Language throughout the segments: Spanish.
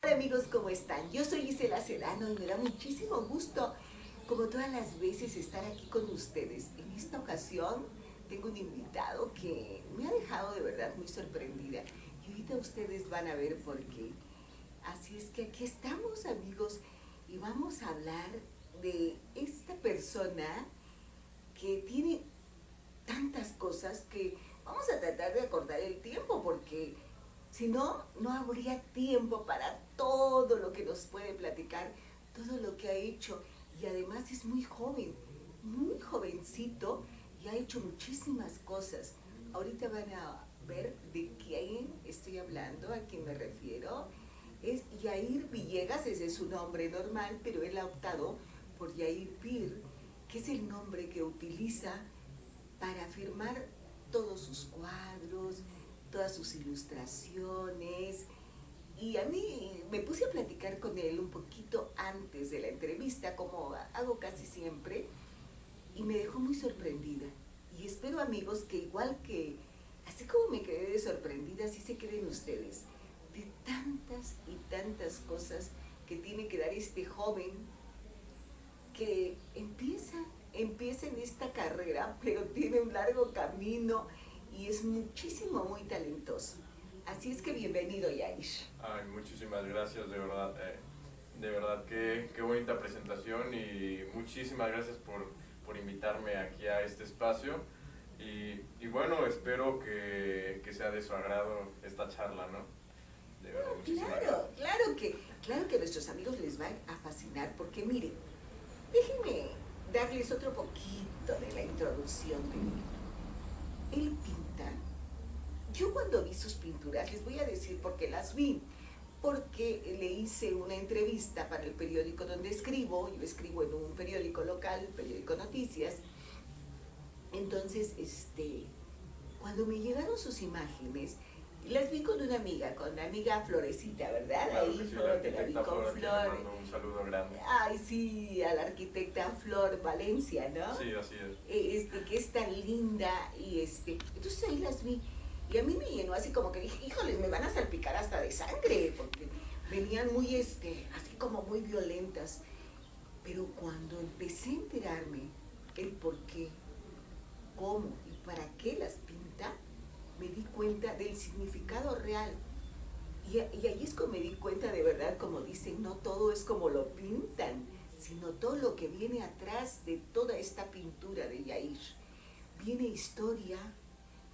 Hola amigos, ¿cómo están? Yo soy Isela Sedano y me da muchísimo gusto, como todas las veces, estar aquí con ustedes. En esta ocasión tengo un invitado que me ha dejado de verdad muy sorprendida y ahorita ustedes van a ver por qué. Así es que aquí estamos, amigos, y vamos a hablar de esta persona que tiene tantas cosas que vamos a tratar de acordar el tiempo porque si no, no habría tiempo para todo lo que nos puede platicar, todo lo que ha hecho. Y además es muy joven, muy jovencito y ha hecho muchísimas cosas. Ahorita van a ver de quién estoy hablando, a quién me refiero. Es Yair Villegas, ese es su nombre normal, pero él ha optado por Yair Pir, que es el nombre que utiliza para firmar todos sus cuadros, todas sus ilustraciones. Y a mí me puse a platicar con él un poquito antes de la entrevista, como hago casi siempre, y me dejó muy sorprendida. Y espero, amigos, que igual que, así como me quedé de sorprendida, así se queden ustedes, de tantas y tantas cosas que tiene que dar este joven que empieza en esta carrera, pero tiene un largo camino y es muchísimo, muy talentoso. Así es que bienvenido, Yaish. Ay, muchísimas gracias, de verdad, qué bonita presentación y muchísimas gracias por invitarme aquí a este espacio. Y bueno, espero que sea de su agrado esta charla, ¿no? De verdad, muchísimas Claro, gracias. claro que a nuestros amigos les va a fascinar, porque miren, déjenme darles otro poquito de la introducción de él. Él pinta. Yo cuando vi sus pinturas, les voy a decir por qué las vi, porque le hice una entrevista para el periódico donde escribo. Yo escribo en un periódico local, periódico Noticias. Entonces, cuando me llegaron sus imágenes, las vi con la amiga Florecita, ¿verdad? Claro que Ahí sí, la fue, te la vi arquitecta con Flor, a quien le Flor. mando un saludo grande. Ay, sí, a la arquitecta Flor Valencia, ¿no? Sí, así es. Que es tan linda y entonces ahí las vi y a mí me llenó así como que dije, híjoles, me van a salpicar hasta de sangre porque venían muy así como muy violentas, pero cuando empecé a enterarme el por qué, cómo y para qué las pinta, me di cuenta del significado real. Y ahí es como me di cuenta de verdad, como dicen, no todo es como lo pintan, sino todo lo que viene atrás de toda esta pintura de Yair. Viene historia,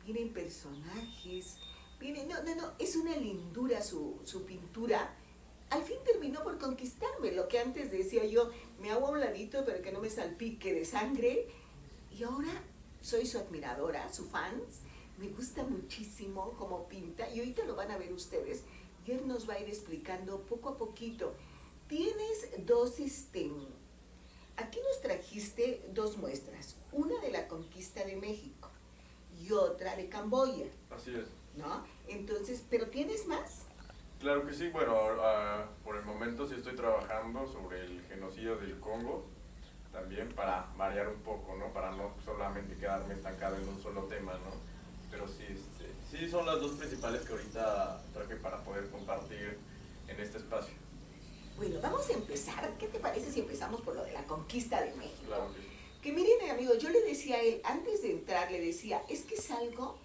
vienen personajes, es una lindura su pintura. Al fin terminó por conquistarme, lo que antes decía yo, me hago a un ladito pero que no me salpique de sangre. Y ahora soy su admiradora, su fans, me gusta muchísimo cómo pinta y ahorita lo van a ver ustedes y él nos va a ir explicando poco a poquito. Tienes aquí nos trajiste dos muestras, una de la conquista de México y otra de Camboya, Así es. ¿no? Entonces, ¿pero tienes más? Claro que sí, bueno, por el momento sí estoy trabajando sobre el genocidio del Congo, también para variar un poco, ¿no? Para no solamente quedarme estancado en un solo tema, ¿no? Pero sí, sí son las dos principales que ahorita traje para poder compartir en este espacio. Bueno, vamos a empezar. ¿Qué te parece si empezamos por lo de la conquista de México? Claro que sí. Que miren, amigos, yo le decía a él, antes de entrar, le decía, es que es algo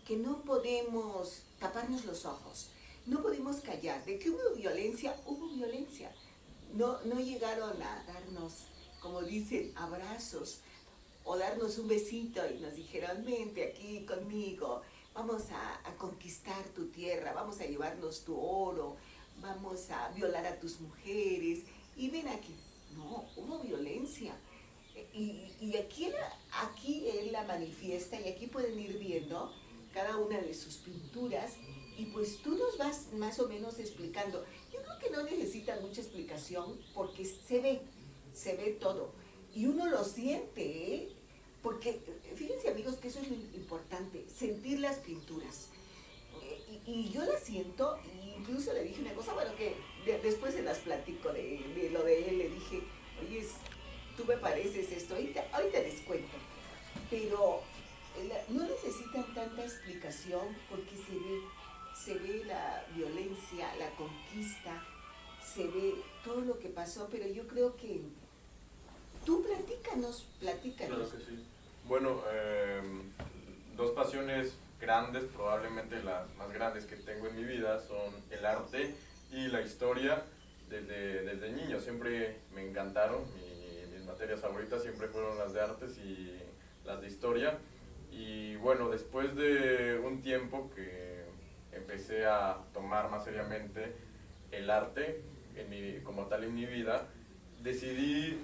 que no podemos taparnos los ojos, no podemos callar. De que hubo violencia, hubo violencia. No llegaron a darnos, como dicen, abrazos o darnos un besito y nos dijeron, vente aquí conmigo, vamos a conquistar tu tierra, vamos a llevarnos tu oro, vamos a violar a tus mujeres y ven aquí. No, hubo violencia. Y aquí él la manifiesta y aquí pueden ir viendo cada una de sus pinturas y pues tú nos vas más o menos explicando. Yo creo que no necesita mucha explicación porque se ve todo y uno lo siente, ¿eh? Porque fíjense amigos que eso es lo importante, sentir las pinturas. Y yo las siento, e incluso le dije una cosa, bueno, que después se las platico de lo de él, le dije, oye, tú me pareces esto, ahorita les cuento, pero no necesitan tanta explicación porque se ve la violencia, la conquista conquista, se ve todo lo que pasó, pero yo creo que tú platícanos. Claro que sí. Bueno, dos pasiones grandes, probablemente las más grandes que tengo en mi vida, son el arte y la historia. Desde niño siempre me encantaron, mis materias favoritas siempre fueron las de artes y las de historia. Y bueno, después de un tiempo que empecé a tomar más seriamente el arte como tal en mi vida, decidí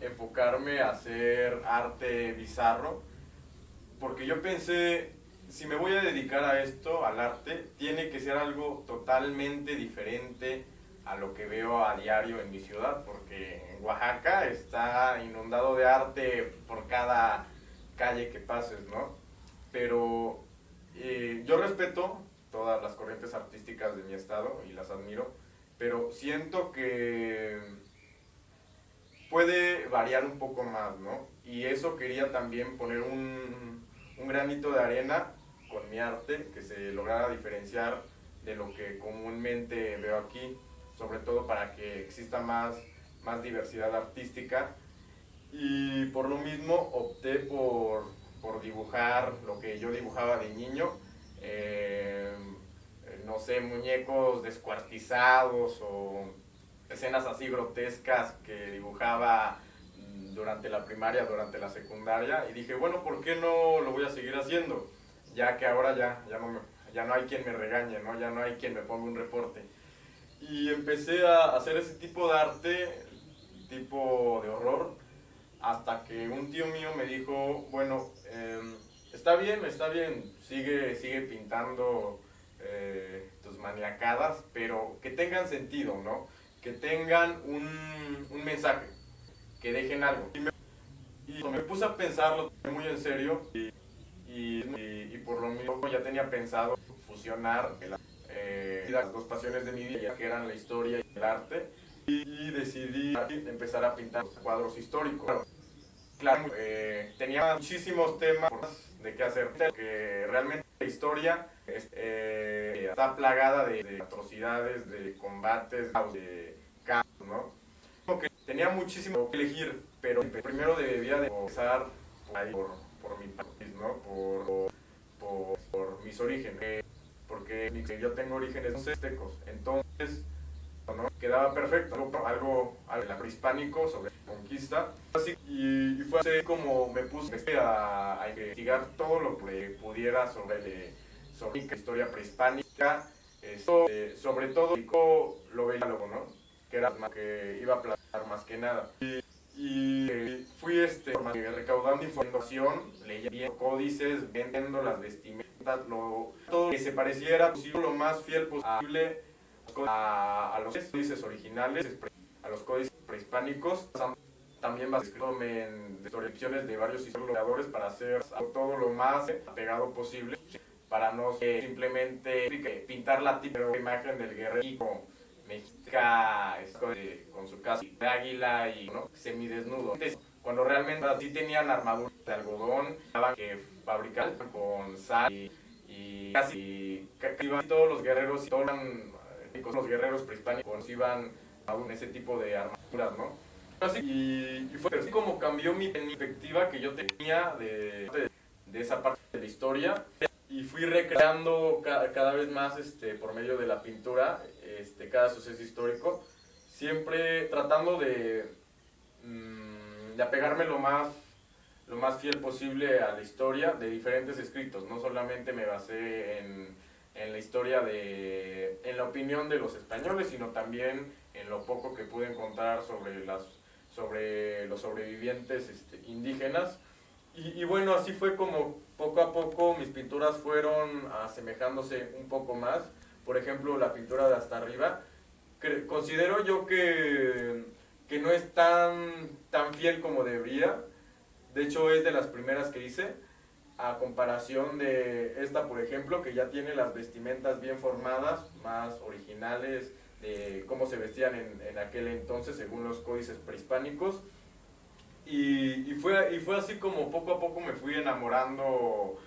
enfocarme a hacer arte bizarro, porque yo pensé, si me voy a dedicar a esto, al arte, tiene que ser algo totalmente diferente a lo que veo a diario en mi ciudad, porque en Oaxaca está inundado de arte por cada calle que pases, ¿no? Pero yo respeto todas las corrientes artísticas de mi estado y las admiro, pero siento que puede variar un poco más, ¿no? Y eso quería también poner un granito de arena con mi arte, que se lograra diferenciar de lo que comúnmente veo aquí, sobre todo para que exista más diversidad artística. Y por lo mismo opté por dibujar lo que yo dibujaba de niño, no sé, muñecos descuartizados o escenas así grotescas que dibujaba durante la primaria, durante la secundaria, y dije, bueno, ¿por qué no lo voy a seguir haciendo? Ya que ahora ya no hay quien me regañe, ¿no? Ya no hay quien me ponga un reporte. Y empecé a hacer ese tipo de arte, tipo de horror, hasta que un tío mío me dijo, bueno, está bien, sigue pintando tus maniacadas, pero que tengan sentido, ¿no? Que tengan un mensaje, que dejen algo. Y me puse a pensarlo muy en serio y por lo mismo ya tenía pensado fusionar las dos pasiones de mi vida, que eran la historia y el arte, y decidí empezar a pintar cuadros históricos. Claro, tenía muchísimos temas de qué hacer, que realmente la historia está plagada de atrocidades, de combates, de caos, ¿no? Como que tenía muchísimo que elegir, pero primero debía de empezar por mi país, ¿no? Por mis orígenes, porque yo tengo orígenes aztecos, entonces ¿no? Quedaba perfecto, algo prehispánico sobre conquista. Y fue así como me puse a investigar todo lo que pudiera sobre la historia prehispánica, sobre todo lo bélico, ¿no? Que era lo que iba a plantear más que nada. Y fui recaudando información, leyendo códices, vendiendo las vestimentas, todo lo que se pareciera posible, lo más fiel posible a los códices originales, a los códices prehispánicos. También basándome en descripciones de varios historiadores para hacer todo lo más apegado posible, para no simplemente pintar la típica imagen del guerrero mexica con su casco de águila y ¿no? semidesnudo. Cuando realmente sí tenían armadura de algodón que fabricaban con sal y casi todos los guerreros y todos los guerreros prehispánicos iban en ese tipo de armaduras, ¿no? Y fue así como cambió mi perspectiva que yo tenía de esa parte de la historia, y fui recreando cada vez más por medio de la pintura cada suceso histórico, siempre tratando de apegarme lo más fiel posible a la historia de diferentes escritos. No solamente me basé en la historia en la opinión de los españoles, sino también en lo poco que pude encontrar sobre los sobrevivientes indígenas. Y bueno, así fue como poco a poco mis pinturas fueron asemejándose un poco más. Por ejemplo, la pintura de hasta arriba, considero yo que no es tan fiel como debería. De hecho, es de las primeras que hice, a comparación de esta, por ejemplo, que ya tiene las vestimentas bien formadas, más originales, de cómo se vestían en aquel entonces, según los códices prehispánicos. Y fue así como poco a poco me fui enamorando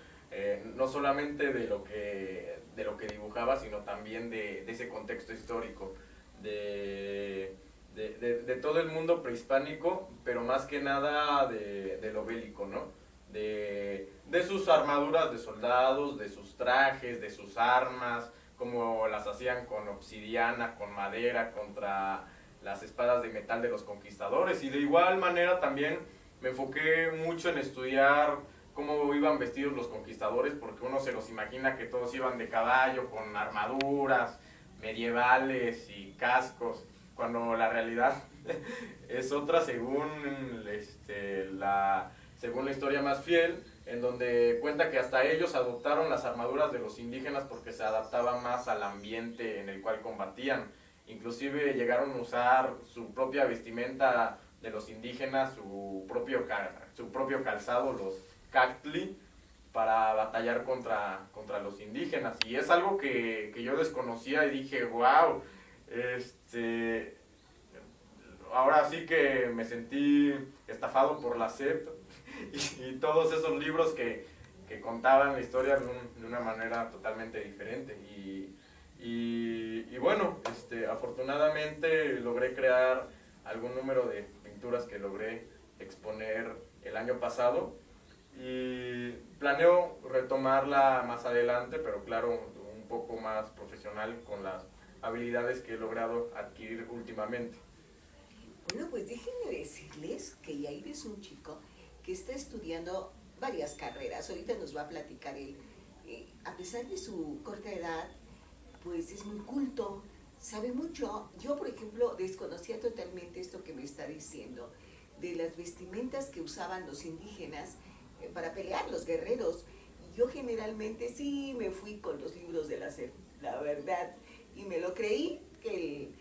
no solamente de lo que dibujaba, sino también de ese contexto histórico, de todo el mundo prehispánico, pero más que nada de lo bélico, ¿no? De sus armaduras de soldados, de sus trajes, de sus armas, como las hacían con obsidiana, con madera, contra las espadas de metal de los conquistadores. Y de igual manera también me enfoqué mucho en estudiar cómo iban vestidos los conquistadores, porque uno se los imagina que todos iban de caballo, con armaduras medievales y cascos, cuando la realidad es otra según según la historia más fiel, en donde cuenta que hasta ellos adoptaron las armaduras de los indígenas porque se adaptaban más al ambiente en el cual combatían. Inclusive llegaron a usar su propia vestimenta de los indígenas, su propio calzado, los cactli, para batallar contra los indígenas. Y es algo que yo desconocía y dije, wow, ahora sí que me sentí estafado por la SEP y todos esos libros que contaban la historia de una manera totalmente diferente. Y bueno, afortunadamente logré crear algún número de pinturas que logré exponer el año pasado y planeo retomarla más adelante, pero claro, un poco más profesional con las habilidades que he logrado adquirir últimamente. Bueno, pues déjenme decirles que Yair es un chico que está estudiando varias carreras. Ahorita nos va a platicar él. A pesar de su corta edad, pues es muy culto, sabe mucho. Yo, por ejemplo, desconocía totalmente esto que me está diciendo, de las vestimentas que usaban los indígenas para pelear, los guerreros. Yo generalmente sí me fui con los libros de la SEP, la verdad, y me lo creí que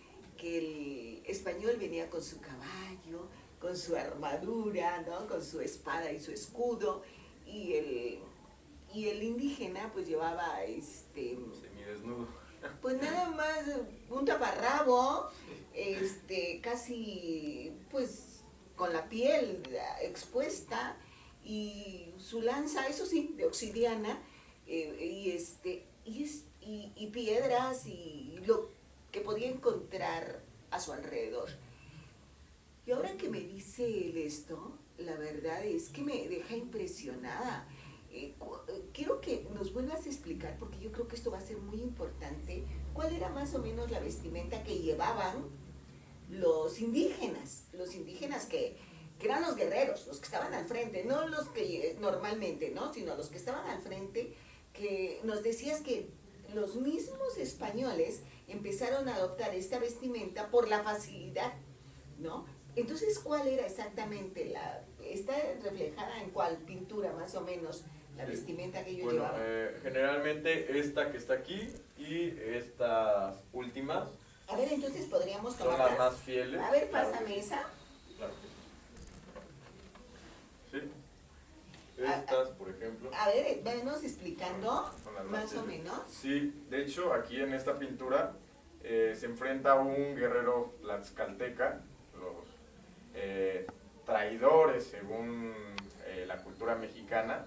el español venía con su caballo, con su armadura, ¿no? Con su espada y su escudo, y el indígena pues llevaba semidesnudo. Pues nada más un taparrabo, casi pues con la piel expuesta, y su lanza, eso sí, de obsidiana, y piedras y lo que podía encontrar a su alrededor. Y ahora que me dice él esto, la verdad es que me deja impresionada. Quiero que nos vuelvas a explicar, porque yo creo que esto va a ser muy importante, cuál era más o menos la vestimenta que llevaban los indígenas que eran los guerreros, los que estaban al frente, no los que normalmente, ¿no? Sino los que estaban al frente, que nos decías que los mismos españoles empezaron a adoptar esta vestimenta por la facilidad, ¿no? Entonces, ¿cuál era exactamente está reflejada en cuál pintura más o menos la vestimenta que ellos llevaban? Generalmente esta que está aquí y estas últimas. A ver, entonces podríamos tomarlas. Son las más fieles. A ver, pásame esa. Claro que sí. Estas, por ejemplo. A ver, vámonos explicando más o menos. Sí, de hecho, aquí en esta pintura se enfrenta un guerrero tlaxcalteca, los traidores según la cultura mexicana,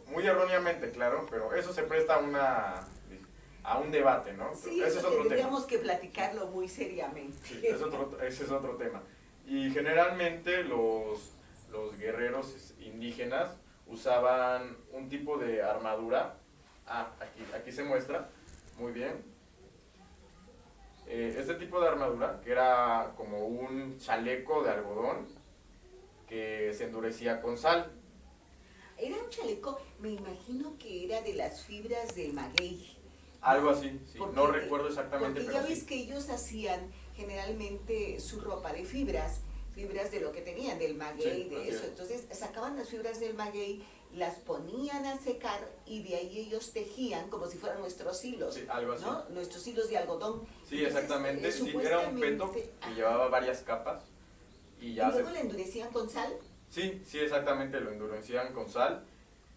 muy erróneamente, claro, pero eso se presta a un debate, ¿no? Sí, ese es otro tendríamos tema. Que platicarlo muy seriamente. Sí, ese es otro tema. Y generalmente los guerreros indígenas usaban un tipo de armadura. Aquí se muestra, muy bien. Este tipo de armadura, que era como un chaleco de algodón que se endurecía con sal. Era un chaleco, me imagino que era de las fibras del maguey. Algo así, sí. No recuerdo exactamente. Porque ya ves que ellos hacían generalmente su ropa de fibras de lo que tenían, del maguey, sí, de eso. Entonces sacaban las fibras del maguey, las ponían a secar y de ahí ellos tejían como si fueran nuestros hilos, sí, algo así, ¿no? Nuestros hilos de algodón. Sí, entonces, exactamente, sí, era un peto que llevaba varias capas. Y luego le endurecían con sal. Sí, exactamente, lo endurecían con sal.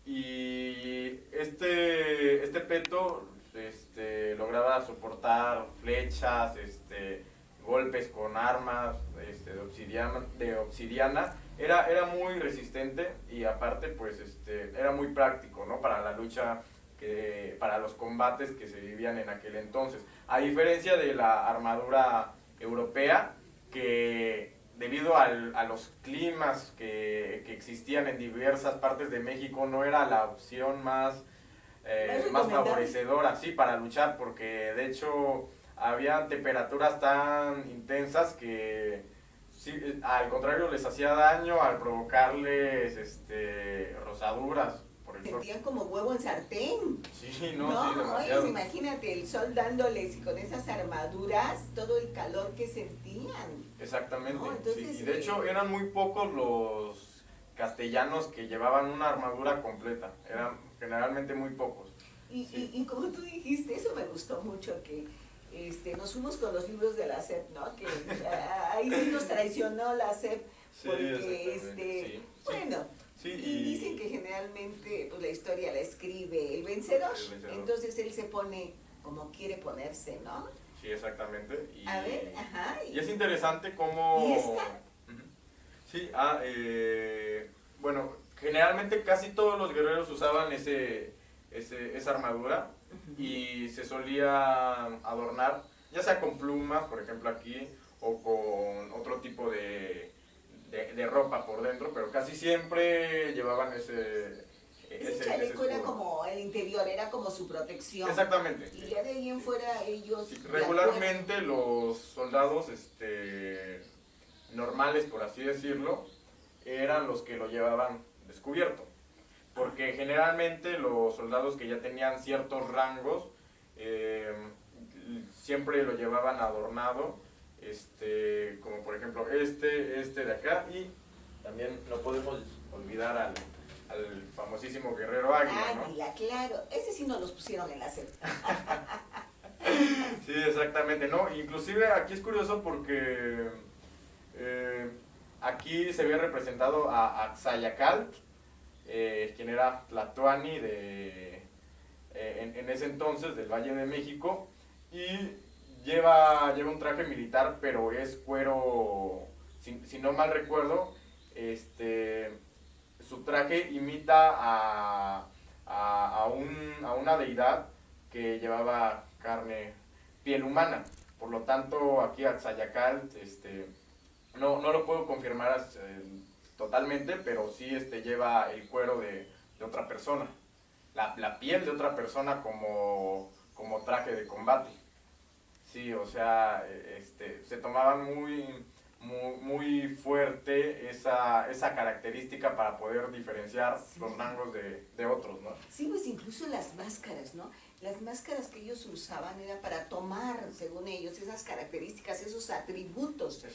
Y este peto lograba soportar flechas, golpes con armas de obsidiana, era muy resistente y aparte pues era muy práctico, ¿no? Para la lucha, para los combates que se vivían en aquel entonces. A diferencia de la armadura europea, que debido a los climas que existían en diversas partes de México, no era la opción más favorecedora, sí, para luchar, porque de hecho había temperaturas tan intensas que sí, al contrario les hacía daño al provocarles rosaduras. Sentían como huevo en sartén. Sí, no, sí, demasiado. Oye, imagínate el sol dándoles y con esas armaduras, todo el calor que sentían. Exactamente, ¿no? Entonces, sí. Y de hecho eran muy pocos los castellanos que llevaban una armadura completa, eran generalmente muy pocos. Y como tú dijiste, eso me gustó mucho, que nos fuimos con los libros de la SEP, ¿no? Que ahí sí nos traicionó la SEP, porque, bueno... Sí, y dicen que generalmente pues, la historia la escribe el vencedor, entonces él se pone como quiere ponerse, ¿no? Sí, exactamente. A ver, ajá. Y es interesante cómo... ¿Y esta? Sí, bueno, generalmente casi todos los guerreros usaban esa armadura y se solía adornar, ya sea con plumas, por ejemplo aquí, o con otro tipo de ropa por dentro, pero casi siempre llevaban ese chaleco era como el interior, era como su protección. Exactamente. Y ya de ahí en fuera ellos... Sí, regularmente los soldados normales, por así decirlo, eran los que lo llevaban descubierto. Porque generalmente los soldados que ya tenían ciertos rangos siempre lo llevaban adornado, como por ejemplo de acá, y también no podemos olvidar al famosísimo guerrero Águila, ¿no? Águila, claro, ese sí nos los pusieron en la serie. Sí, exactamente, ¿no? Inclusive aquí es curioso porque aquí se había representado a Axayacatl, quien era Tlatoani en ese entonces del Valle de México, y lleva un traje militar, pero es cuero, si no mal recuerdo, su traje imita a una deidad que llevaba piel humana. Por lo tanto, aquí Axayacatl, no lo puedo confirmar totalmente, pero sí lleva el cuero de otra persona, la piel de otra persona como traje de combate. Sí, o sea, se tomaban muy fuerte esa característica para poder diferenciar los rangos de otros, ¿no? Sí, pues incluso las máscaras, ¿no? Las máscaras que ellos usaban era para tomar, según ellos, esas características, esos atributos de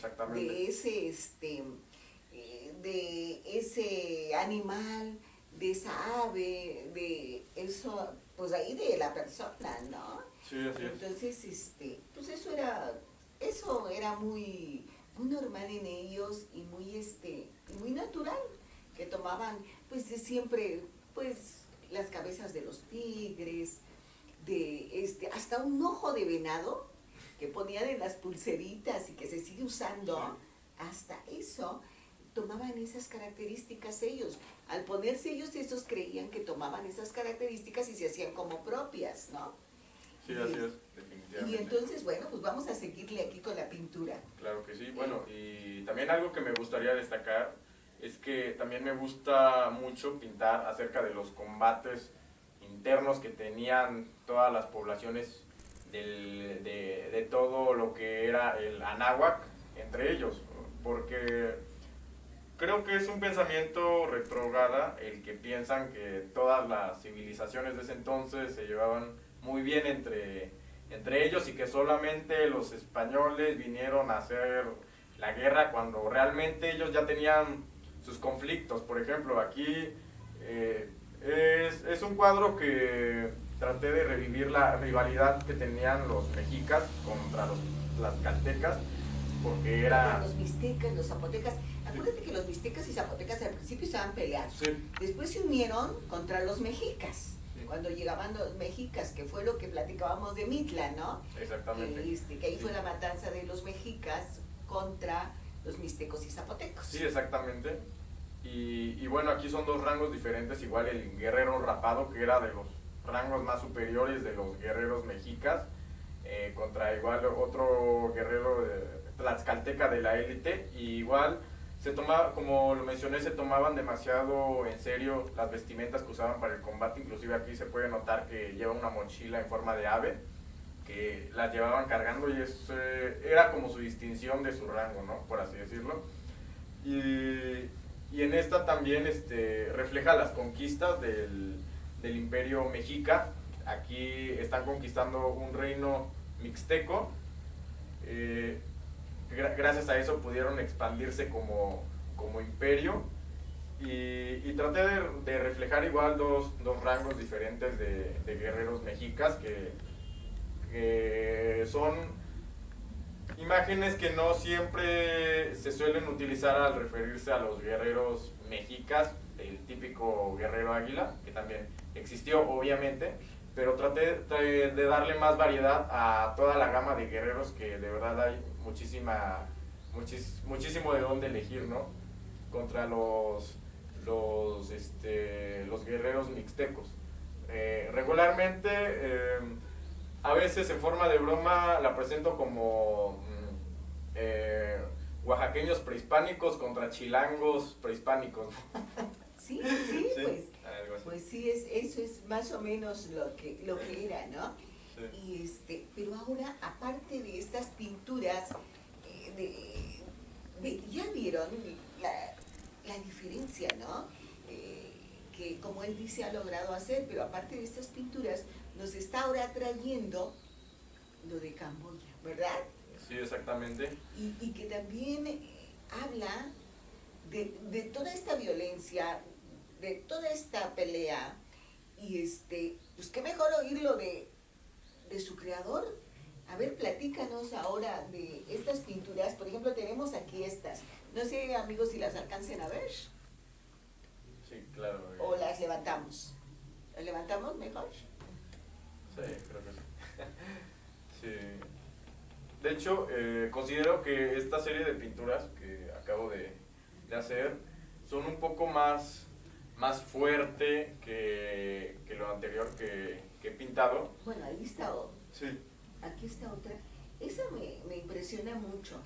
ese animal, de esa ave, de eso, pues ahí de la persona, ¿no? Sí, así es. Entonces, pues eso era muy normal en ellos y muy natural, que tomaban, pues de siempre, pues las cabezas de los tigres, hasta un ojo de venado que ponían en las pulseritas y que se sigue usando, hasta eso tomaban esas características ellos. Al ponerse ellos esos creían que tomaban esas características y se hacían como propias, ¿no? Sí, así es, definitivamente. Y entonces, bueno, pues vamos a seguirle aquí con la pintura. Claro que sí. Bueno, y también algo que me gustaría destacar es que también me gusta mucho pintar acerca de los combates internos que tenían todas las poblaciones de todo lo que era el Anáhuac entre ellos, porque creo que es un pensamiento retrógrada el que piensan que todas las civilizaciones de ese entonces se llevaban muy bien entre ellos y que solamente los españoles vinieron a hacer la guerra cuando realmente ellos ya tenían sus conflictos. Por ejemplo, aquí es un cuadro que traté de revivir la rivalidad que tenían los mexicas contra los tlaxcaltecas, porque era... Los mixtecas, los zapotecas. Acuérdate que los mixtecas y zapotecas al principio estaban peleados. Sí. Después se unieron contra los mexicas. Sí. cuando llegaban los mexicas, que fue lo que platicábamos de Mitla, ¿no? Exactamente. Que ahí Sí. fue la matanza de los mexicas contra los mixtecos y zapotecos. Sí, exactamente. Y bueno, aquí son dos rangos diferentes, igual el guerrero rapado, que era de los rangos más superiores de los guerreros mexicas, contra igual otro guerrero tlaxcalteca de la élite, y igual se tomaba, como lo mencioné, se tomaban demasiado en serio las vestimentas que usaban para el combate. Inclusive aquí se puede notar que lleva una mochila en forma de ave, que las llevaban cargando, y era como su distinción de su rango, ¿no? Por así decirlo. Y en esta también refleja las conquistas del imperio mexica. Aquí están conquistando un reino mixteco. Gracias a eso pudieron expandirse como imperio. Y traté de reflejar igual dos rangos diferentes de guerreros mexicas que son imágenes que no siempre se suelen utilizar al referirse a los guerreros mexicas, el típico guerrero águila, que también existió obviamente, pero traté de darle más variedad a toda la gama de guerreros, que de verdad hay muchísimo de dónde elegir, ¿no? Contra los guerreros mixtecos. Regularmente, a veces en forma de broma la presento como oaxaqueños prehispánicos contra chilangos prehispánicos. Sí, sí, Sí, pues, algo así. pues sí, eso es más o menos lo que era, ¿no? Sí. Y pero ahora, aparte de estas pinturas, ya vieron la diferencia, ¿no? Que como él dice ha logrado hacer, pero aparte de estas pinturas, nos está ahora trayendo lo de Camboya, ¿verdad? Sí, exactamente. Y que también habla de toda esta violencia, de toda esta pelea, y pues qué mejor oírlo de su creador. A ver, platícanos ahora de estas pinturas. Por ejemplo, tenemos aquí estas. No sé, amigos, si las alcancen a ver. Sí, claro. O las levantamos. ¿Las levantamos mejor? Sí, creo que sí. Sí. De hecho, considero que esta serie de pinturas que acabo de hacer son un poco más fuerte que lo anterior que he pintado. Bueno, ahí está. Sí. Aquí está otra. Esa me impresiona mucho.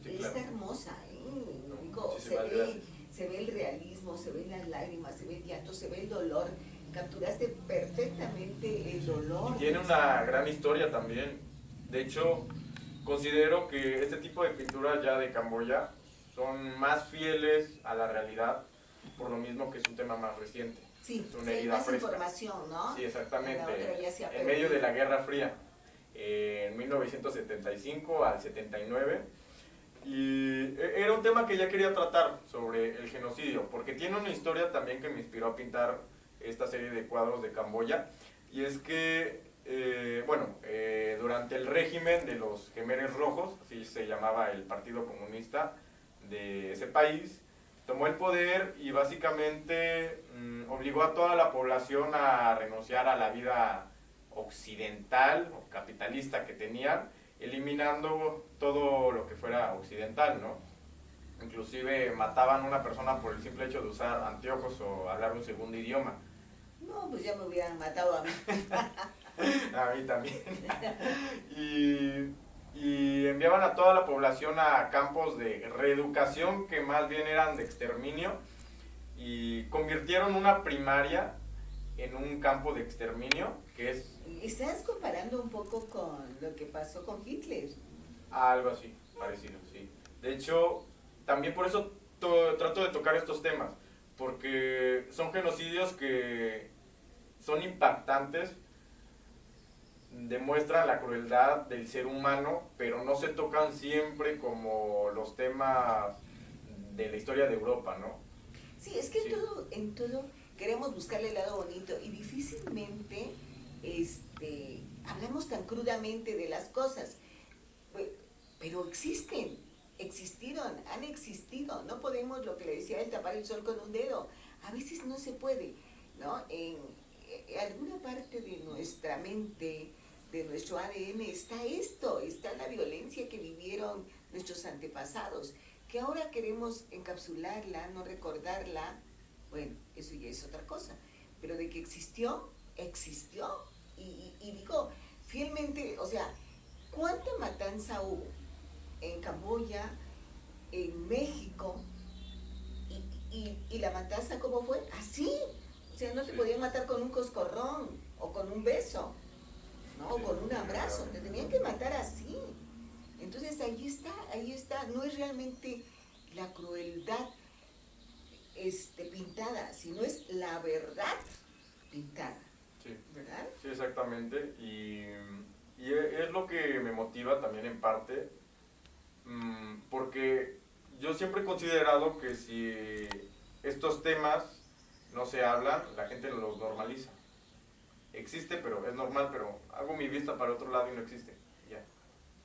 Sí, Está claro. hermosa, ¿eh? No, Digo, muchísimas gracias. se ve el realismo, se ven las lágrimas, se ve el llanto, se ve el dolor. Capturaste perfectamente el dolor. Y tiene una gran historia también. De hecho, considero que este tipo de pinturas ya de Camboya son más fieles a la realidad, por lo mismo que es un tema más reciente. Sí, Es una sí, hay herida más fresca. información, ¿no? Sí, exactamente. En la otra ya se ha En medio perdido. de la Guerra Fría, en 1975 al 79. Y era un tema que ya quería tratar sobre el genocidio, porque tiene una historia también que me inspiró a pintar esta serie de cuadros de Camboya. Y es que, durante el régimen de los Khmeres Rojos, así se llamaba el Partido Comunista de ese país, tomó el poder y básicamente obligó a toda la población a renunciar a la vida occidental o capitalista que tenían, eliminando todo lo que fuera occidental, ¿no? Inclusive mataban a una persona por el simple hecho de usar anteojos o hablar un segundo idioma. No, pues ya me hubieran matado a mí. A mí también. Y enviaban a toda la población a campos de reeducación que más bien eran de exterminio, y convirtieron una primaria en un campo de exterminio, que es Estás comparando un poco con lo que pasó con Hitler. algo así, parecido, sí. De hecho, también por eso trato de tocar estos temas, porque son genocidios que son impactantes, demuestran la crueldad del ser humano, pero no se tocan siempre como los temas de la historia de Europa, ¿no? Sí, es que Sí. en todo queremos buscarle el lado bonito y difícilmente hablamos tan crudamente de las cosas. Pero existieron, han existido. No podemos, lo que le decía él, tapar el sol con un dedo. A veces no se puede, ¿no? alguna parte de nuestra mente, de nuestro ADN, está esto, está la violencia que vivieron nuestros antepasados, que ahora queremos encapsularla, no recordarla. Bueno, eso ya es otra cosa, pero de que existió, existió. Y digo, fielmente, o sea, ¿cuánta matanza hubo en Camboya, en México? Y la matanza, ¿cómo fue? Así. O sea, no te podían matar con un coscorrón o con un beso, ¿no? O con un abrazo. Te tenían que matar así. Entonces ahí está. No es realmente la crueldad pintada, sino es la verdad pintada. Sí. ¿Verdad? Sí, exactamente. Y es lo que me motiva también en parte, porque yo siempre he considerado que si estos temas no se hablan, la gente los normaliza. Existe, pero es normal, pero hago mi vista para otro lado y no existe. Ya.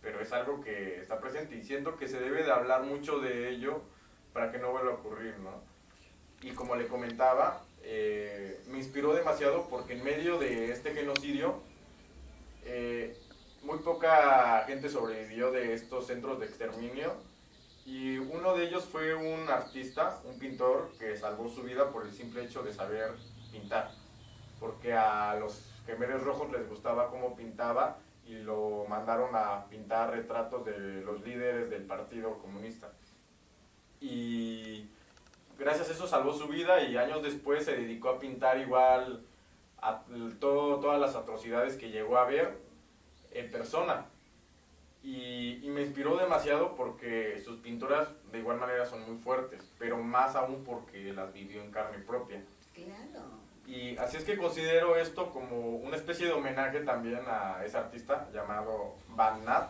Pero es algo que está presente y siento que se debe de hablar mucho de ello para que no vuelva a ocurrir, ¿no? Y como le comentaba, me inspiró demasiado porque en medio de este genocidio, muy poca gente sobrevivió de estos centros de exterminio y uno de ellos fue un artista, un pintor que salvó su vida por el simple hecho de saber pintar, porque a los Gemelos Rojos les gustaba cómo pintaba y lo mandaron a pintar retratos de los líderes del Partido Comunista. Y gracias a eso salvó su vida y años después se dedicó a pintar igual a todas las atrocidades que llegó a ver en persona. Y me inspiró demasiado porque sus pinturas de igual manera son muy fuertes, pero más aún porque las vivió en carne propia. Claro. Y así es que considero esto como una especie de homenaje también a ese artista llamado Van Nat.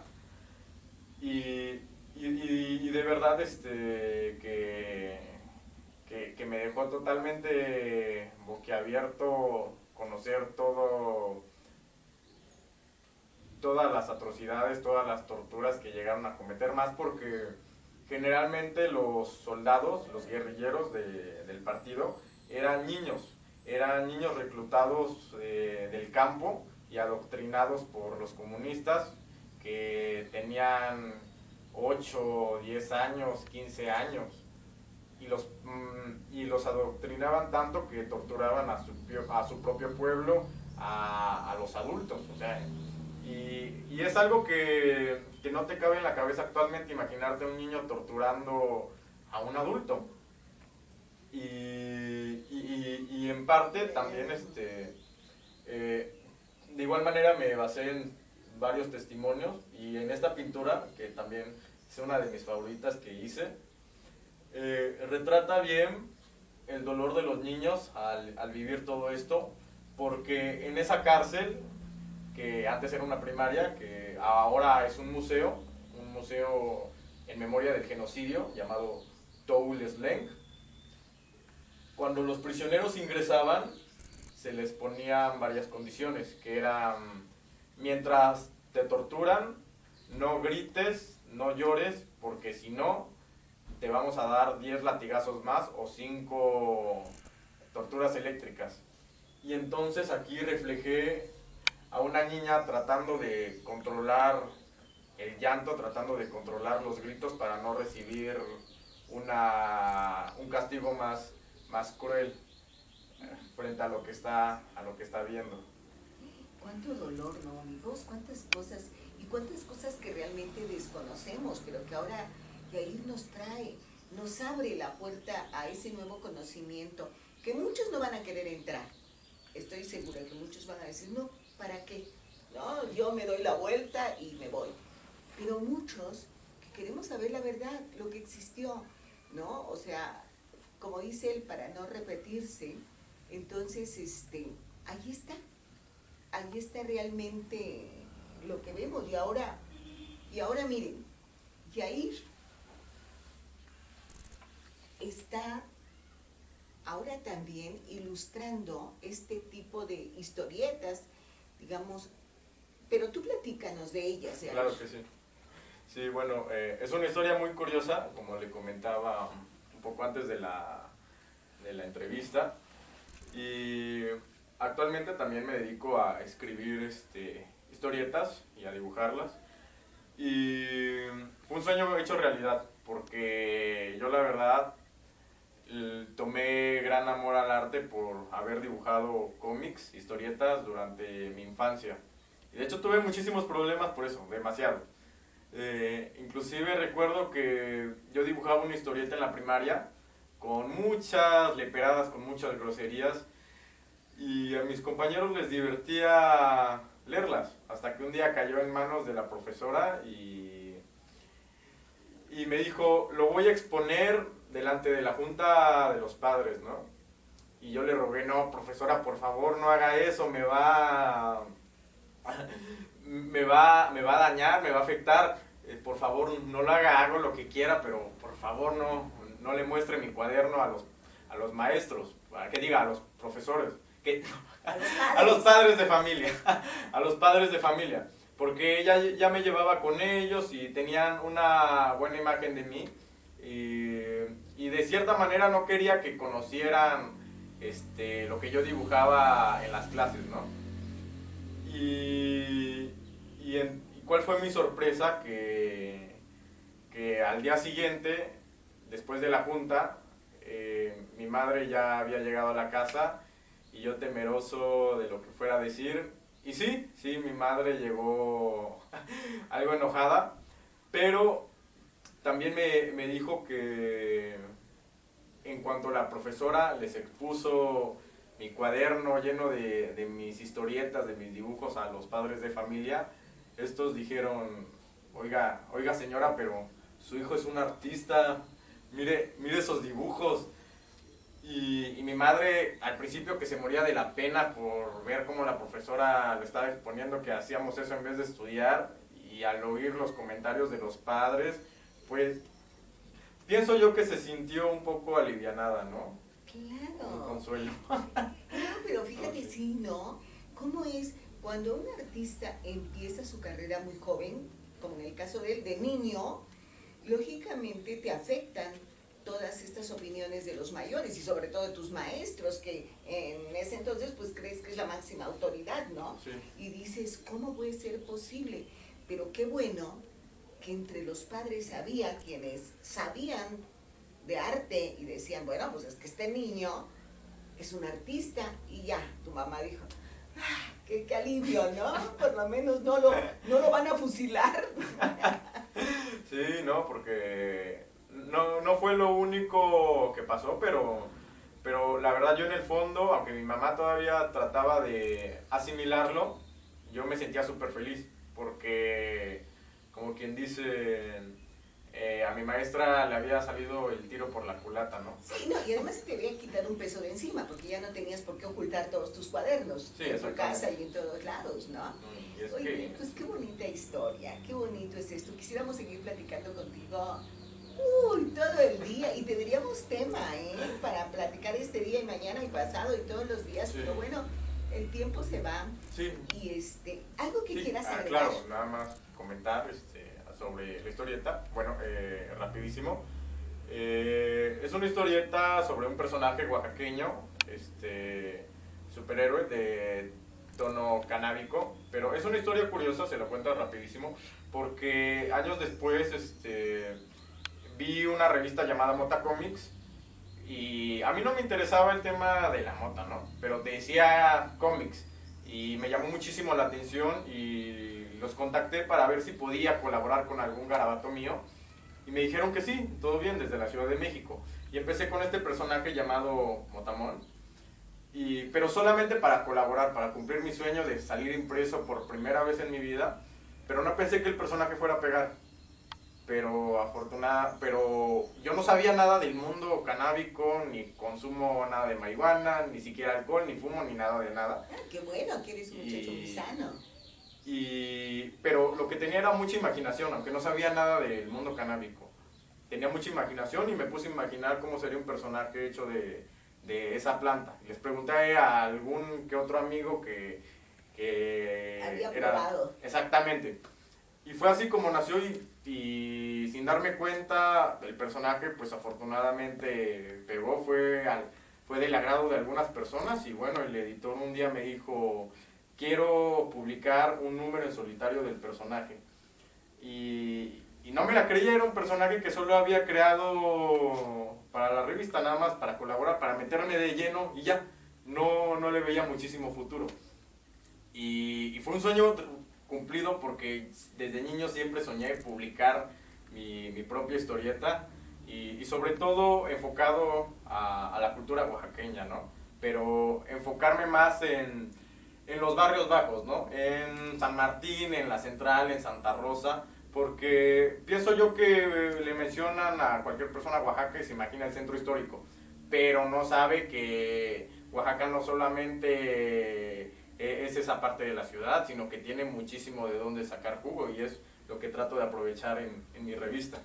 Y de verdad que me dejó totalmente boquiabierto conocer todas las atrocidades, todas las torturas que llegaron a cometer, más porque generalmente los soldados, los guerrilleros del partido, eran niños reclutados del campo y adoctrinados por los comunistas que tenían 8, 10 años, 15 años y los adoctrinaban tanto que torturaban a su propio pueblo, a los adultos, o sea, y es algo que no te cabe en la cabeza actualmente imaginarte a un niño torturando a un adulto. Y en parte también de igual manera me basé en varios testimonios y en esta pintura, que también es una de mis favoritas que hice, retrata bien el dolor de los niños al vivir todo esto, porque en esa cárcel, que antes era una primaria, que ahora es un museo en memoria del genocidio llamado Toul Sleng, cuando los prisioneros ingresaban se les ponían varias condiciones, que eran: mientras te torturan, no grites, no llores, porque si no, te vamos a dar 10 latigazos más o 5 torturas eléctricas. Y entonces aquí reflejé a una niña tratando de controlar el llanto, tratando de controlar los gritos para no recibir un castigo más cruel frente a lo que está viendo. Cuánto dolor, ¿no, amigos? Cuántas cosas que realmente desconocemos, pero que ahora Yair nos trae, nos abre la puerta a ese nuevo conocimiento, que muchos no van a querer entrar. Estoy segura que muchos van a decir, no, ¿para qué? No, yo me doy la vuelta y me voy. Pero muchos que queremos saber la verdad, lo que existió, ¿no? O sea, como dice él, para no repetirse, entonces, ahí está realmente lo que vemos. Y ahora miren, Yair está ahora también ilustrando este tipo de historietas, digamos, pero tú platícanos de ellas. Yair. Claro que sí. Sí, bueno, es una historia muy curiosa, como le comentaba un poco antes de la entrevista. Y actualmente también me dedico a escribir historietas y a dibujarlas. Y fue un sueño hecho realidad, porque yo la verdad tomé gran amor al arte por haber dibujado cómics, historietas durante mi infancia. Y de hecho tuve muchísimos problemas por eso, demasiado. Inclusive recuerdo que yo dibujaba una historieta en la primaria con muchas leperadas, con muchas groserías, y a mis compañeros les divertía leerlas, hasta que un día cayó en manos de la profesora y me dijo, lo voy a exponer delante de la junta de los padres, ¿no? Y yo le rogué, no, profesora, por favor, no haga eso, me va a dañar, me va a afectar, por favor, no lo haga, hago lo que quiera, pero por favor no le muestre mi cuaderno a los maestros, que diga, a los profesores, a los padres de familia, a los padres de familia, porque ella ya me llevaba con ellos y tenían una buena imagen de mí, y de cierta manera no quería que conocieran lo que yo dibujaba en las clases, ¿no? Y cuál fue mi sorpresa, que al día siguiente, después de la junta, mi madre ya había llegado a la casa y yo temeroso de lo que fuera a decir. Y sí, mi madre llegó algo enojada, pero también me dijo que en cuanto la profesora les expuso mi cuaderno lleno de mis historietas, de mis dibujos a los padres de familia, estos dijeron, oiga señora, pero su hijo es un artista, mire esos dibujos. Y mi madre, al principio, que se moría de la pena por ver cómo la profesora le estaba exponiendo que hacíamos eso en vez de estudiar, y al oír los comentarios de los padres, pues pienso yo que se sintió un poco alivianada, ¿no? Claro. Un consuelo. Claro, pero fíjate, sí, ¿no? ¿Cómo es cuando un artista empieza su carrera muy joven, como en el caso de él, de niño, lógicamente te afectan todas estas opiniones de los mayores y sobre todo de tus maestros, que en ese entonces pues crees que es la máxima autoridad, ¿no? Sí. Y dices, ¿cómo puede ser posible? Pero qué bueno que entre los padres había quienes sabían de arte y decían, bueno, pues es que este niño es un artista, y ya, tu mamá dijo, ah, qué alivio, ¿no? Por lo menos no lo van a fusilar. Sí, no, porque no fue lo único que pasó, pero la verdad yo en el fondo, aunque mi mamá todavía trataba de asimilarlo, yo me sentía súper feliz, porque como quien dice, a mi maestra le había salido el tiro por la culata, ¿no? Sí, no, y además te había quitado un peso de encima, porque ya no tenías por qué ocultar todos tus cuadernos, sí, en tu casa y en todos lados, ¿no? Oye, pues qué bonita historia, qué bonito es esto. Quisiéramos seguir platicando contigo, todo el día, y tendríamos tema, para platicar este día y mañana y pasado y todos los días, sí. Pero bueno, el tiempo se va. Sí. Y algo que quieras agregar. Claro, nada más comentar sobre la historieta. Bueno, rapidísimo. Es una historieta sobre un personaje oaxaqueño, superhéroe de tono canábico, pero es una historia curiosa, se lo cuento rapidísimo, porque años después vi una revista llamada Mota Comics, y a mí no me interesaba el tema de la mota, ¿no? Pero decía cómics, y me llamó muchísimo la atención, y los contacté para ver si podía colaborar con algún garabato mío, y me dijeron que sí, todo bien, desde la Ciudad de México. Y empecé con este personaje llamado Motamón, pero solamente para colaborar, para cumplir mi sueño de salir impreso por primera vez en mi vida, pero no pensé que el personaje fuera a pegar. Pero yo no sabía nada del mundo canábico, ni consumo nada de marihuana, ni siquiera alcohol, ni fumo, ni nada de nada. Ah, qué bueno, que eres un muchacho muy sano. Pero lo que tenía era mucha imaginación, aunque no sabía nada del mundo canábico. Tenía mucha imaginación y me puse a imaginar cómo sería un personaje hecho de esa planta. Les pregunté a algún que otro amigo que había probado. Exactamente. Y fue así como nació, y sin darme cuenta, el personaje pues afortunadamente pegó, fue fue del agrado de algunas personas y bueno, el editor un día me dijo, quiero publicar un número en solitario del personaje. Y no me la creía, era un personaje que solo había creado para la revista, nada más para colaborar, para meterme de lleno y ya, no le veía muchísimo futuro. Y fue un sueño cumplido porque desde niño siempre soñé publicar mi propia historieta y sobre todo enfocado a la cultura oaxaqueña, ¿no? Pero enfocarme más en los barrios bajos, ¿no? En San Martín, en La Central, en Santa Rosa, porque pienso yo que le mencionan a cualquier persona Oaxaca y se imagina el centro histórico, pero no sabe que Oaxaca no solamente es esa parte de la ciudad, sino que tiene muchísimo de dónde sacar jugo y es lo que trato de aprovechar en mi revista.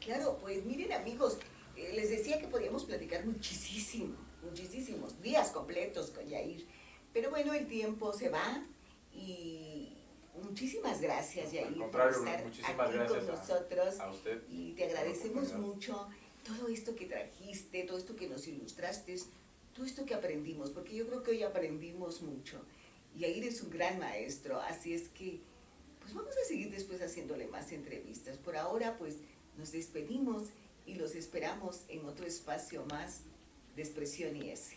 Claro, pues miren amigos, les decía que podíamos platicar muchísimos días completos con Yair, pero bueno, el tiempo se va y muchísimas gracias Yair por estar aquí con nosotros a usted y te agradecemos mucho todo esto que trajiste, todo esto que nos ilustraste, todo esto que aprendimos, porque yo creo que hoy aprendimos mucho. Yair es un gran maestro, así es que pues vamos a seguir después haciéndole más entrevistas. Por ahora pues nos despedimos y los esperamos en otro espacio más de Expresión IS.